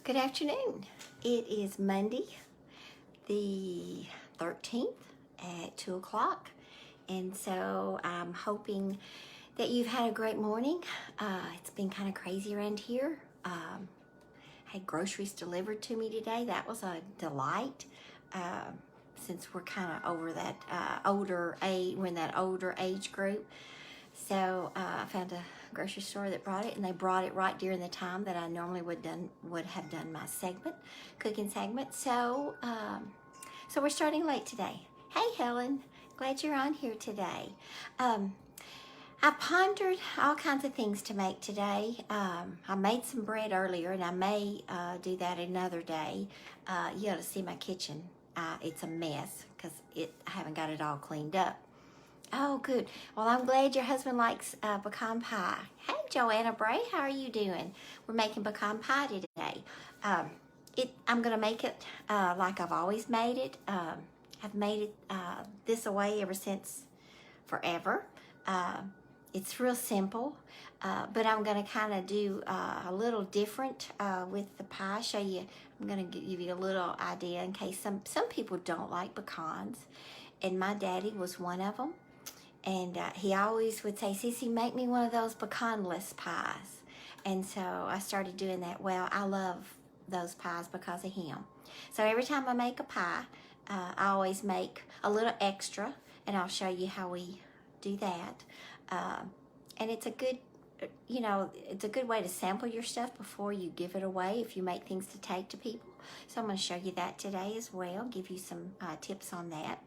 Good afternoon. It is Monday, the 13th at 2 o'clock. And so I'm hoping that you've had a great morning. It's been kind of crazy around here. Had groceries delivered to me today. That was a delight. Since we're kind of over that older age, we're in that older age group. So I found a grocery store that brought it, and they brought it right during the time that I normally would have done my cooking segment. So so we're starting late today. Hey Helen, glad you're on here today. I pondered all kinds of things to make today. I made some bread earlier, and I may do that another day. You ought to see my kitchen. It's a mess because I haven't got it all cleaned up. Oh, good. Well, I'm glad your husband likes pecan pie. Hey, Joanna Bray, how are you doing? We're making pecan pie today. I'm going to make it like I've always made it. I've made it this way ever since forever. It's real simple, but I'm going to kind of do a little different with the pie. Show you. I'm going to give you a little idea in case some people don't like pecans, and my daddy was one of them. And he always would say, Sissy, make me one of those pecanless pies. And so I started doing that. Well, I love those pies because of him. So every time I make a pie, I always make a little extra, and I'll show you how we do that. And it's a good, it's a good way to sample your stuff before you give it away if you make things to take to people. So I'm going to show you that today as well, give you some tips on that.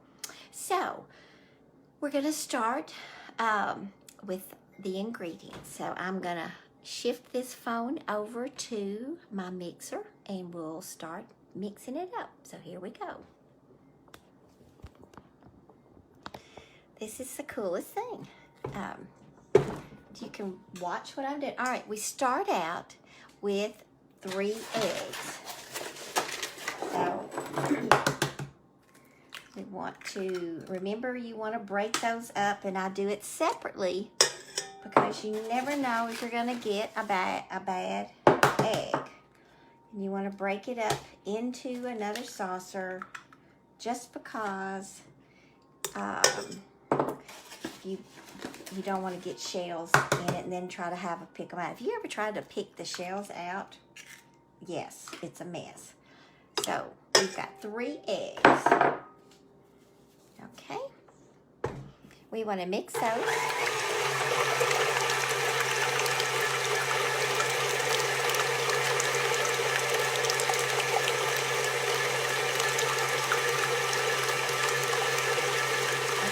So we're going to start with the ingredients. So I'm going to shift this phone over to my mixer, and we'll start mixing it up. So here we go. This is the coolest thing. You can watch what I'm doing. All right, we start out with 3 eggs. So we want to, remember, you want to break those up, and I do it separately because you never know if you're going to get a bad egg. And you want to break it up into another saucer just because you don't want to get shells in it and then try to pick them out. Have you ever tried to pick the shells out? Yes, it's a mess. So we've got 3 eggs. Okay, we want to mix those.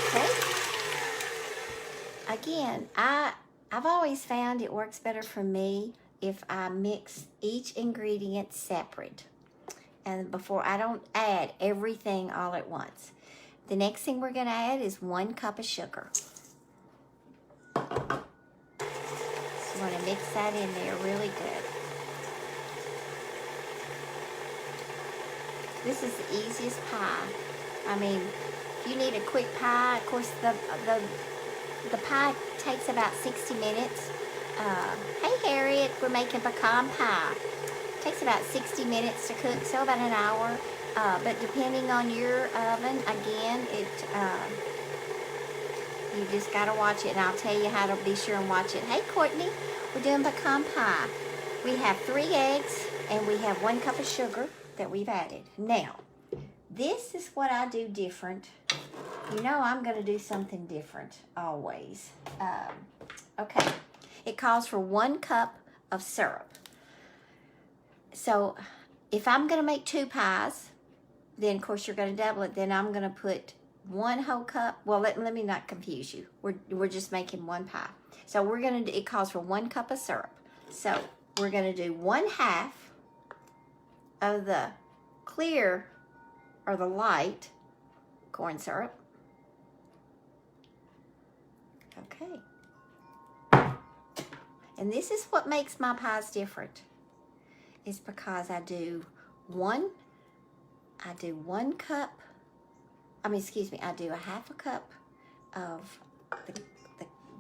Okay, again, I've always found it works better for me if I mix each ingredient separate, and before I don't add everything all at once. The next thing we're going to add is 1 cup of sugar. So you want to mix that in there really good. This is the easiest pie. I mean, if you need a quick pie, of course the pie takes about 60 minutes. Hey Harriet, we're making pecan pie. It takes about 60 minutes to cook, so about an hour. But depending on your oven, again, you just got to watch it, and I'll tell you how to be sure and watch it. Hey, Courtney, we're doing pecan pie. We have 3 eggs, and we have 1 cup of sugar that we've added. Now, this is what I do different. You know I'm going to do something different always. Okay, it calls for 1 cup of syrup. So if I'm going to make 2 pies, then of course you're going to double it. Then I'm going to put 1 whole cup. Well, let me not confuse you. We're just making 1 pie. So we're going to, it calls for 1 cup of syrup. So we're going to do 1/2 of the clear or the light corn syrup. Okay. And this is what makes my pies different. Is because I do 1 cup, I do 1/2 cup of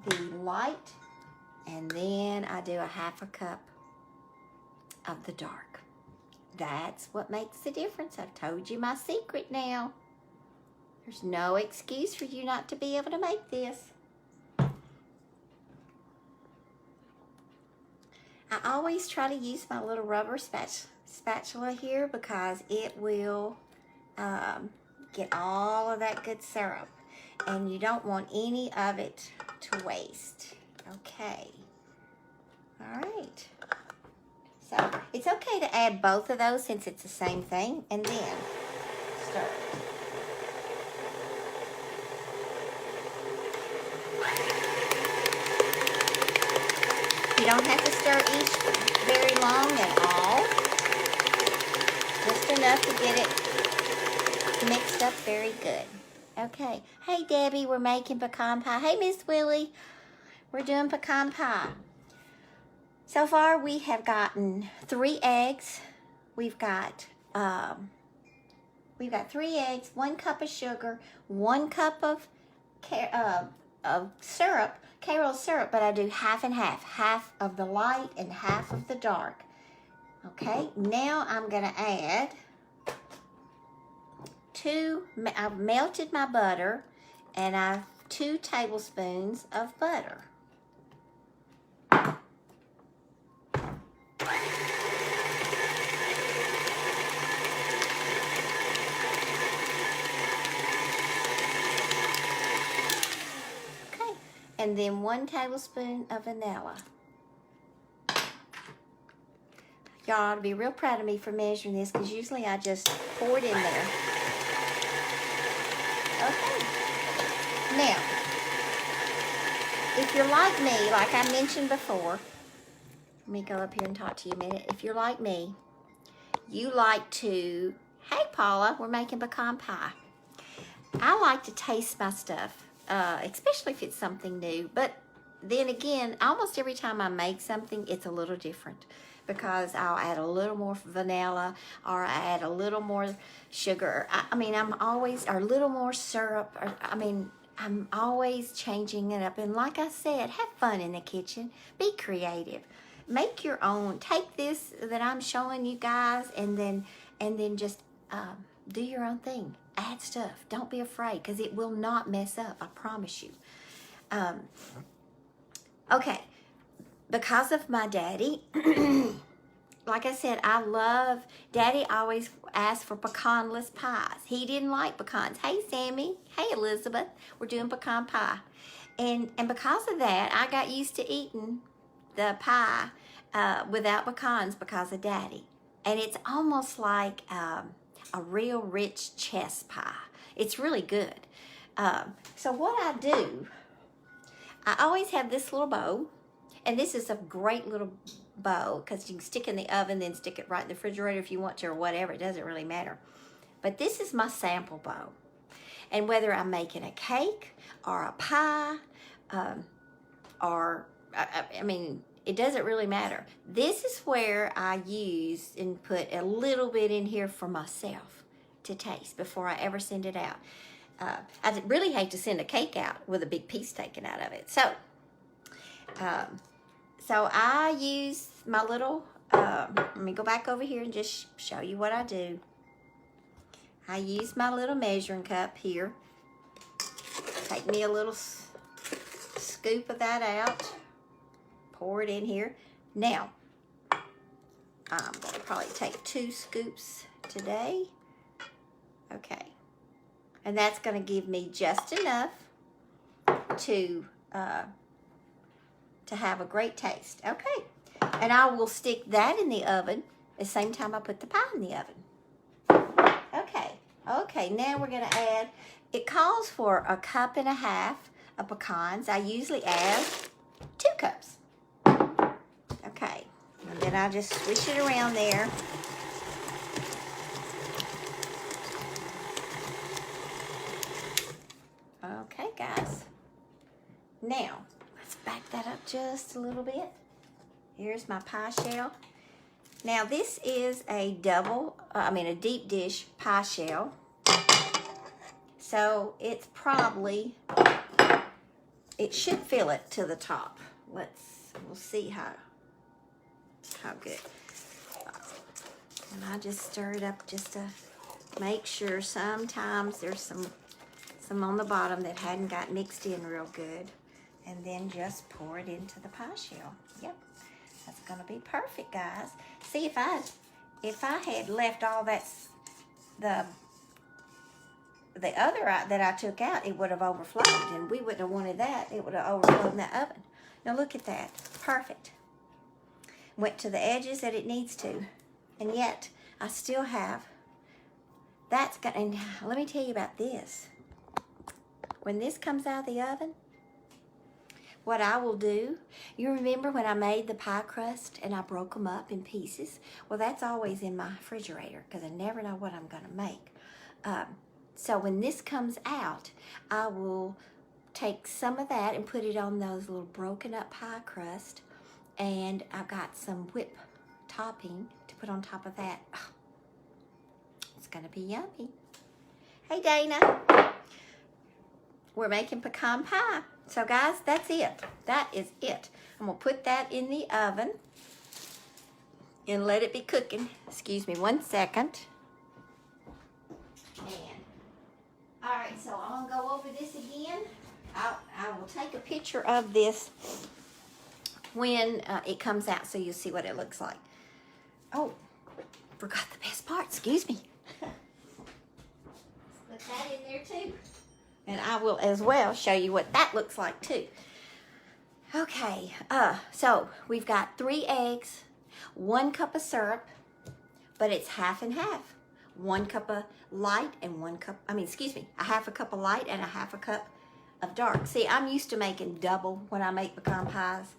the light, and then I do 1/2 cup of the dark. That's what makes the difference. I've told you my secret now. There's no excuse for you not to be able to make this. I always try to use my little rubber spatula here because it will get all of that good syrup. And you don't want any of it to waste. Okay. All right. So it's okay to add both of those since it's the same thing. And then stir. You don't have to stir each very long at all. Just enough to get it mixed up very good. Okay. Hey, Debbie, we're making pecan pie. Hey, Miss Willie, we're doing pecan pie. So far, we have gotten 3 eggs. We've got 3 eggs, 1 cup of sugar, 1 cup of syrup, Karo syrup, but I do half and half of the light and half of the dark. Okay, now I'm gonna add I've melted my butter, and I've 2 tablespoons of butter. And then 1 tablespoon of vanilla. Y'all ought to be real proud of me for measuring this because usually I just pour it in there. Okay. Now, if you're like me, like I mentioned before, let me go up here and talk to you a minute. If you're like me, you like to, hey Paula, we're making pecan pie. I like to taste my stuff. Especially if it's something new. But then again, almost every time I make something, it's a little different because I'll add a little more vanilla or I add a little more sugar. I'm always, or a little more syrup. I'm always changing it up. And like I said, have fun in the kitchen. Be creative. Make your own. Take this that I'm showing you guys and then just do your own thing. Add stuff. Don't be afraid because it will not mess up. I promise you. Okay. Because of my daddy, like I said, Daddy always asked for pecanless pies. He didn't like pecans. Hey, Sammy. Hey, Elizabeth. We're doing pecan pie. And because of that, I got used to eating the pie without pecans because of Daddy. And it's almost like a real rich chess pie. It's really good. So what I do, I always have this little bowl, and this is a great little bowl because you can stick it in the oven, then stick it right in the refrigerator if you want to or whatever. It doesn't really matter. But this is my sample bowl. And whether I'm making a cake or a pie, it doesn't really matter. This is where I use and put a little bit in here for myself to taste before I ever send it out. I really hate to send a cake out with a big piece taken out of it. So I use my little, let me go back over here and just show you what I do. I use my little measuring cup here. Take me a little scoop of that out. Pour it in here. Now, I'm going to probably take 2 scoops today. Okay. And that's going to give me just enough to have a great taste. Okay. And I will stick that in the oven at the same time I put the pie in the oven. Okay. Okay, now we're going to add, it calls for 1.5 cups of pecans. I usually add 2 cups. Okay, and then I just switch it around there. Okay, guys. Now, let's back that up just a little bit. Here's my pie shell. Now, this is a deep dish pie shell. So, it's probably, it should fill it to the top. We'll see how good. And I just stir it up just to make sure. Sometimes there's some on the bottom that hadn't got mixed in real good. And then just pour it into the pie shell. Yep, that's gonna be perfect, guys. See, if I had left all that, the other that I took out, it would have overflowed, and we wouldn't have wanted that. It would have overflowed in that oven. Now look at that, perfect. Went to the edges that it needs to, and yet I still have. That's gonna. And let me tell you about this. When this comes out of the oven, what I will do, you remember when I made the pie crust and I broke them up in pieces? Well, that's always in my refrigerator because I never know what I'm going to make. So when this comes out, I will take some of that and put it on those little broken up pie crust. And I've got some whipped topping to put on top of that. Oh, it's going to be yummy. Hey, Dana. We're making pecan pie. So guys, that's it. That is it. I'm gonna put that in the oven and let it be cooking. Excuse me 1 second. And all right, so I'm gonna go over this again. I will take a picture of this when it comes out, so you'll see what it looks like. Oh, forgot the best part. Excuse me. Put that in there too. And I will as well show you what that looks like too. Okay, so we've got 3 eggs, 1 cup of syrup, but it's half and half. 1 cup of light and 1 cup, a half a cup of light and a half a cup of dark. See, I'm used to making double when I make pecan pies.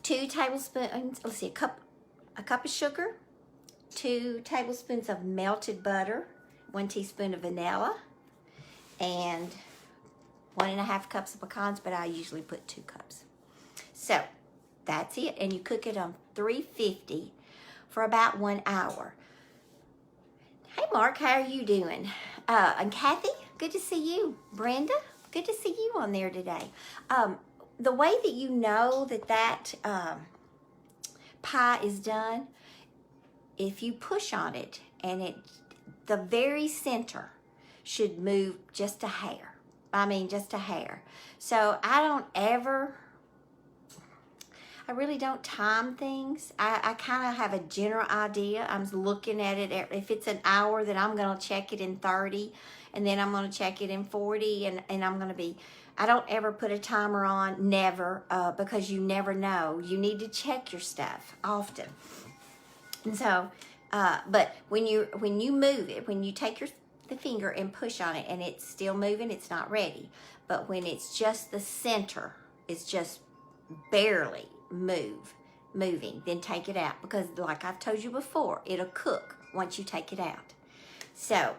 2 tablespoons, let's see, a cup of sugar, 2 tablespoons of melted butter, 1 teaspoon of vanilla, and 1.5 cups of pecans, but I usually put 2 cups. So that's it, and you cook it on 350 for about 1 hour. Hey Mark, how are you doing? And Kathy, good to see you. Brenda, good to see you on there today. The way that you know that pie is done, if you push on it and the very center should move just a hair. Just a hair. So I really don't time things. I kind of have a general idea. I'm looking at it. If it's an hour, then I'm going to check it in 30, and then I'm going to check it in 40, and I'm going to be, I don't ever put a timer on, never, because you never know. You need to check your stuff often. And so, but when you move it, when you take the finger and push on it and it's still moving, it's not ready. But when it's just the center, it's just barely moving, then take it out, because like I've told you before, it'll cook once you take it out. So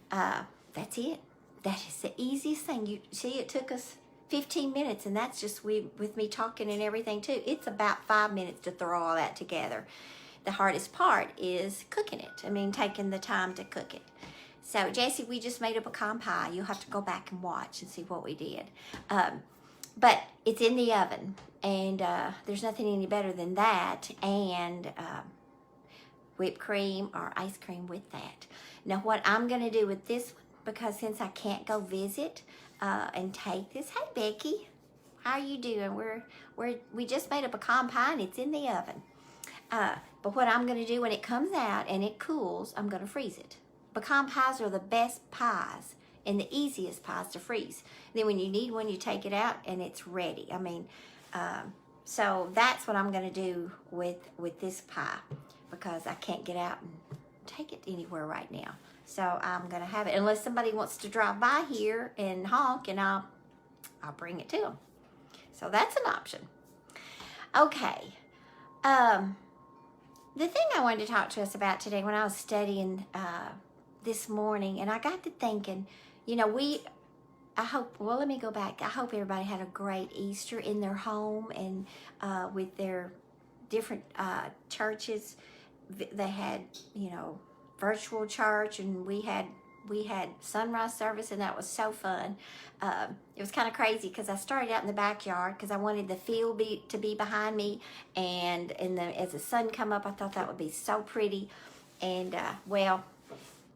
that's it. That is the easiest thing. You see, it took us 15 minutes, and that's just with me talking and everything too. It's about 5 minutes to throw all that together. The hardest part is cooking it. Taking the time to cook it. So, Jessie, we just made a pecan pie. You'll have to go back and watch and see what we did. But it's in the oven, and there's nothing any better than that, and whipped cream or ice cream with that. Now, what I'm going to do with this one, because since I can't go visit and take this. Hey, Becky. How are you doing? We just made a pecan pie, and it's in the oven. But what I'm going to do when it comes out and it cools, I'm going to freeze it. Pecan pies are the best pies and the easiest pies to freeze. And then when you need one, you take it out and it's ready. So that's what I'm going to do with this pie, because I can't get out and take it anywhere right now. So I'm going to have it, unless somebody wants to drive by here and honk, and I'll bring it to them. So that's an option. Okay. The thing I wanted to talk to us about today, when I was studying this morning, and I got to thinking, let me go back. I hope everybody had a great Easter in their home and with their different churches. They had, virtual church, and we had we had sunrise service, and that was so fun. It was kind of crazy because I started out in the backyard because I wanted the field to be behind me, and as the sun come up, I thought that would be so pretty. And well,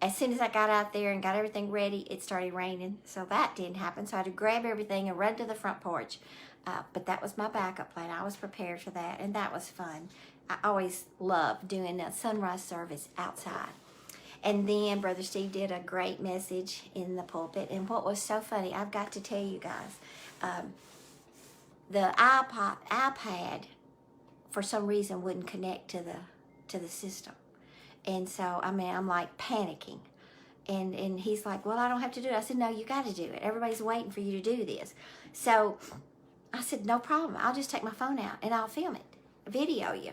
as soon as I got out there and got everything ready, it started raining, so that didn't happen. So I had to grab everything and run to the front porch. But that was my backup plan. I was prepared for that, and that was fun. I always love doing a sunrise service outside. And then Brother Steve did a great message in the pulpit. And what was so funny, I've got to tell you guys, the iPad, for some reason, wouldn't connect to the system. And so, I mean, I'm like panicking. And he's like, well, I don't have to do it. I said, no, you got to do it. Everybody's waiting for you to do this. So I said, no problem. I'll just take my phone out and I'll film it, video you.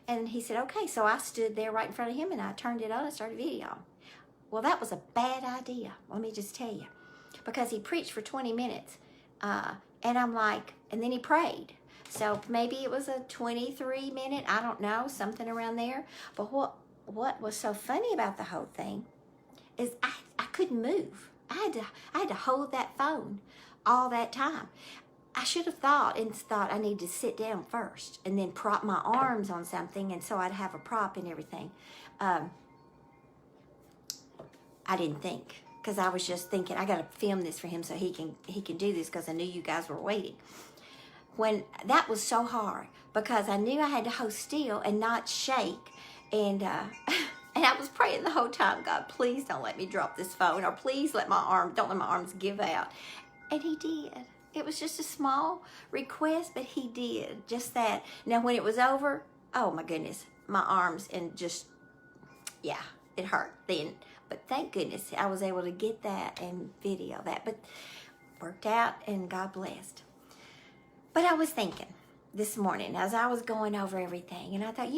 And he said, okay. So I stood there right in front of him and I turned it on and started videoing. Well, that was a bad idea, let me just tell you, because he preached for 20 minutes. And I'm like, and then he prayed. So maybe it was a 23-minute, I don't know, something around there. But what was so funny about the whole thing is I couldn't move. I had to hold that phone all that time. I should have thought I need to sit down first and then prop my arms on something, and so I'd have a prop and everything. I didn't think, because I was just thinking I got to film this for him so he can do this, because I knew you guys were waiting. When that was so hard, because I knew I had to hold still and not shake, and and I was praying the whole time, God, please don't let me drop this phone, or please don't let my arms give out. And he did. It was just a small request, but he did just that. Now, when it was over, oh my goodness, my arms, and just, yeah, it hurt then. But thank goodness I was able to get that and video that. But worked out, and God blessed. But I was thinking this morning as I was going over everything, and I thought,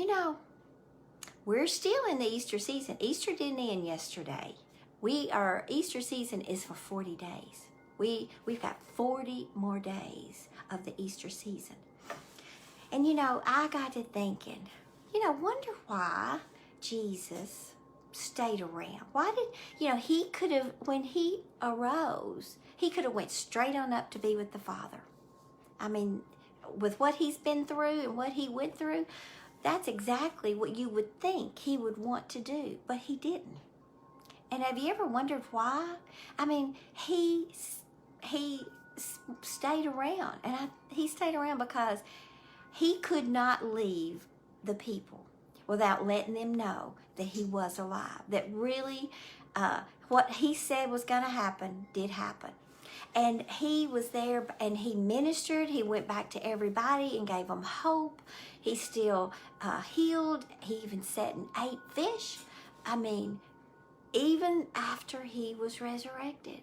we're still in the Easter season. Easter didn't end yesterday. Easter season is for 40 days. We've got 40 more days of the Easter season. And I got to thinking, wonder why Jesus stayed around. Why did, he could have, when he arose, he could have went straight on up to be with the Father. I mean, with what he's been through and what he went through, that's exactly what you would think he would want to do, but he didn't. And have you ever wondered why? I mean, he stayed around, and he stayed around because he could not leave the people without letting them know that he was alive, that really what he said was going to happen did happen. And he was there, and he ministered. He went back to everybody and gave them hope. He still healed. He even sat and ate fish. I mean, even after he was resurrected.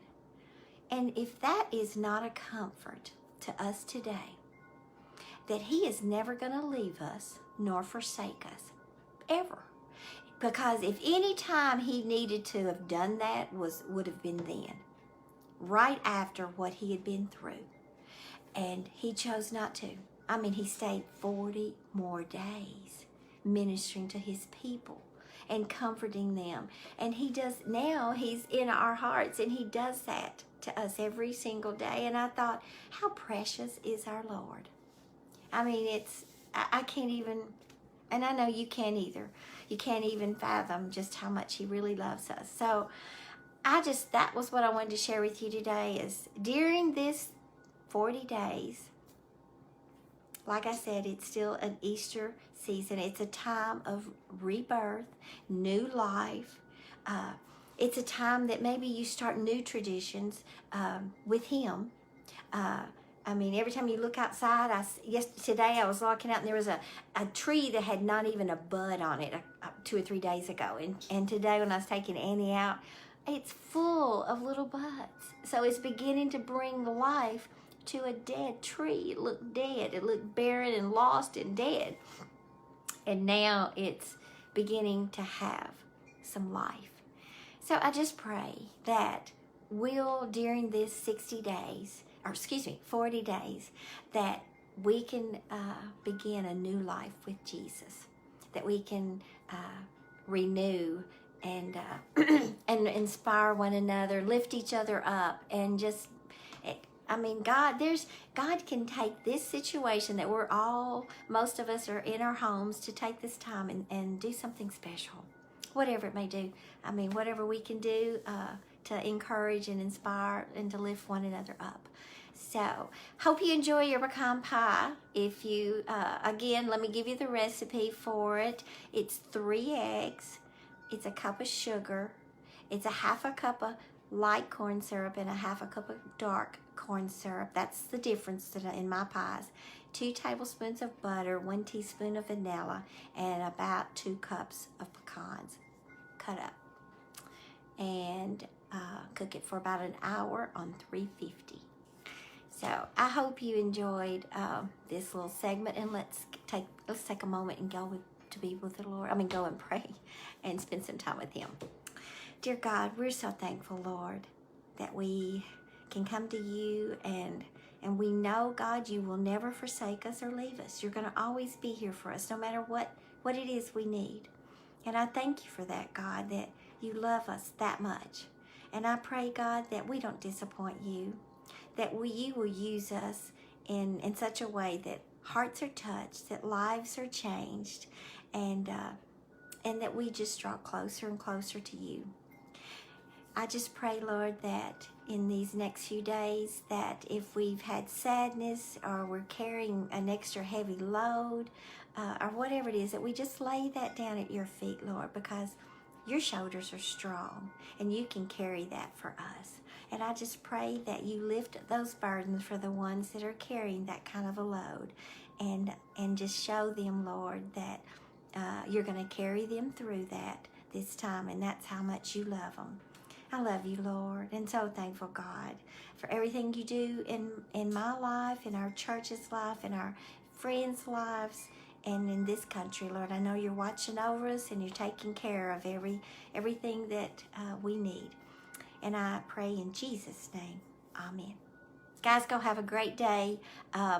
And if that is not a comfort to us today, that he is never going to leave us nor forsake us, ever. Because if any time he needed to have done that would have been then, right after what he had been through. And he chose not to. I mean, he stayed 40 more days ministering to his people and comforting them. And he does, now he's in our hearts, and he does that to us every single day. And I thought, how precious is our Lord. I mean, I can't even, and I know you can't either. You can't even fathom just how much he really loves us. So that was what I wanted to share with you today, is during this 40 days, like I said, it's still an Easter season. It's a time of rebirth, new life. It's a time that maybe you start new traditions with him. I mean, every time you look outside, today I was walking out and there was a tree that had not even a bud on it 2 or 3 days ago. And today when I was taking Annie out, it's full of little buds. So it's beginning to bring life to a dead tree. It looked dead. It looked barren and lost and dead. And now it's beginning to have some life. So I just pray that during this 40 days, that we can begin a new life with Jesus, that we can renew and and inspire one another, lift each other up, and just, I mean, God can take this situation that most of us are in our homes, to take this time and do something special, whatever it may do. I mean, whatever we can do to encourage and inspire and to lift one another up. So, hope you enjoy your pecan pie. If you, again, let me give you the recipe for it. It's 3 eggs. It's a cup of sugar. It's a half a cup of light corn syrup and a half a cup of dark corn syrup. That's the difference in my pies. 2 tablespoons of butter, 1 teaspoon of vanilla, and about 2 cups of pecans cut up. And cook it for about an hour on 350. So I hope you enjoyed this little segment, and let's take a moment and go to be with the Lord. I mean, go and pray and spend some time with Him. Dear God, we're so thankful, Lord, that we can come to you, and we know, God, you will never forsake us or leave us. You're going to always be here for us, no matter what it is we need. And I thank you for that, God, that you love us that much. And I pray, God, that we don't disappoint you, that you will use us in such a way that hearts are touched, that lives are changed, and that we just draw closer and closer to you. I just pray, Lord, that in these next few days, that if we've had sadness or we're carrying an extra heavy load or whatever it is, that we just lay that down at your feet, Lord, because your shoulders are strong and you can carry that for us. And I just pray that you lift those burdens for the ones that are carrying that kind of a load, and just show them, Lord, that you're going to carry them through that this time, and that's how much you love them. I love you, Lord, and so thankful, God, for everything you do in my life, in our church's life, in our friends' lives, and in this country, Lord. I know you're watching over us and you're taking care of everything that we need. And I pray in Jesus' name, amen. Guys, go have a great day.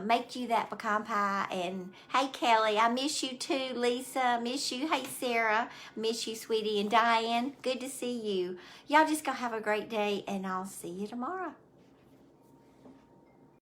Make you that pecan pie. And hey, Kelly, I miss you too. Lisa, miss you. Hey, Sarah, miss you, sweetie. And Diane, good to see you. Y'all just go have a great day, and I'll see you tomorrow.